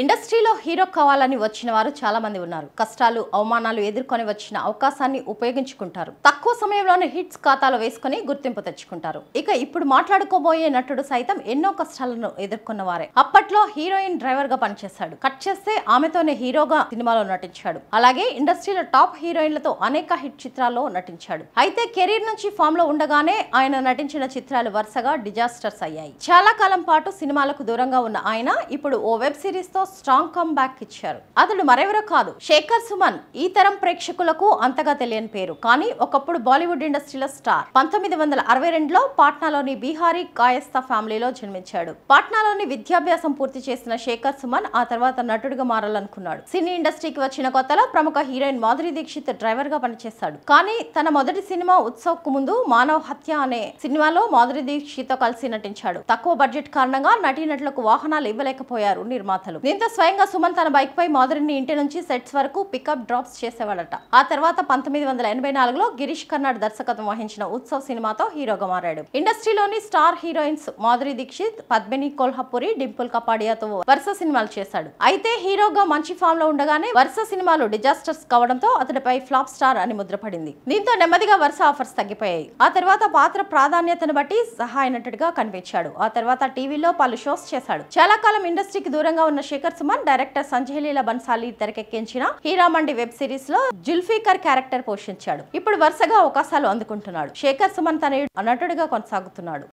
ఇండస్ట్రీలో హీరో కావాలని వచ్చిన వారు చాలా మంది ఉన్నారు. కష్టాలు, అవమానాలు ఎదుర్కొని వచ్చిన అవకాశాన్ని ఉపయోగించుకుంటారు. తక్కువ సమయంలోనే హిట్స్ ఖాతాలో వేసుకొని గుర్తింపు తెచ్చుకుంటారు. ఇక ఇప్పుడు మాట్లాడుకోబోయే నటుడు సైతం ఎన్నో కష్టాలను ఎదుర్కొన్నవారే. అప్పట్లో హీరోయిన్ డ్రైవర్ గా పనిచేశాడు. కట్ చేస్తే ఆమెతోనే హీరోగా సినిమాలో నటించాడు. అలాగే ఇండస్ట్రీలో టాప్ హీరోయిన్లతో అనేక హిట్ చిత్రాల్లో నటించాడు. అయితే కెరీర్ నుంచి ఫామ్ లో ఉండగానే ఆయన నటించిన చిత్రాలు వరుసగా డిజాస్టర్స్ అయ్యాయి. చాలా కాలం పాటు సినిమాలకు దూరంగా ఉన్న ఆయన ఇప్పుడు ఓ వెబ్ సిరీస్ తో స్ట్రాంగ్ కమ్ బ్యాక్ ఇచ్చారు. అతడు మరెవరో కాదు, శేఖర్ సుమన్. ఈ తరం ప్రేక్షకులకు అంతగా తెలియని పేరు, కానీ ఒకప్పుడు బాలీవుడ్ ఇండస్ట్రీలో స్టార్. 1962లో పాట్నాలోని బీహారీ కాయస్థా ఫ్యామిలీలో జన్మించాడు. పాట్నాలోని విద్యాభ్యాసం పూర్తి చేసిన శేఖర్ సుమన్ ఆ తర్వాత నటుడిగా మారాలనుకున్నాడు. సినీ ఇండస్ట్రీకి వచ్చిన కొత్తలో ప్రముఖ హీరోయిన్ మాధురి దీక్షిత్ డ్రైవర్ గా పనిచేశాడు. కానీ తన మొదటి సినిమా ఉత్సవ్ కు ముందు మానవ హత్య అనే సినిమాలో మాధురి దీక్షిత్ తో కలిసి నటించాడు. తక్కువ బడ్జెట్ కారణంగా నటీనటులకు వాహనాలు ఇవ్వలేకపోయారు నిర్మాతలు. దీంతో స్వయంగా సుమన్ తన బైక్ పై మాధురిని ఇంటి నుంచి సెట్స్ వరకు పికప్ డ్రాప్స్ చేసేవాడట. ఆ తర్వాత 1984లో గిరీష్ కర్నాడ్ దర్శకత్వం వహించిన ఉత్సవ్ సినిమాతో హీరోగా మారాడు. ఇండస్ట్రీలోని స్టార్ హీరోయిన్స్ మాధురి దీక్షిత్, పద్మిని కోల్హాపురి, డింపుల్ కపాడియాతో వరుస సినిమాలు చేశాడు. అయితే హీరోగా మంచి ఫామ్ లో ఉండగానే వరుస సినిమాలు డిజాస్టర్స్ కావడంతో అతడిపై ఫ్లాప్ స్టార్ అని ముద్రపడింది. దీంతో నెమ్మదిగా వరుస ఆఫర్స్ తగ్గిపోయాయి. ఆ తర్వాత పాత్ర ప్రాధాన్యతను బట్టి సహాయ నటుడిగా కనిపించాడు. ఆ తర్వాత టీవీలో పలు షోస్ చేశాడు. చాలా కాలం ఇండస్ట్రీకి దూరంగా ఉన్న శేఖర్ సుమన్ డైరెక్టర్ సంజయ్ లీలా బన్సాలి తెరకెక్కించిన హీరామండి వెబ్ సిరీస్ లో జుల్ఫీకర్ క్యారెక్టర్ పోషించాడు. ఇప్పుడు వరుసగా అవకాశాలు అందుకుంటున్నాడు. శేఖర్ సుమన్ తన నటుడిగా కొనసాగుతున్నాడు.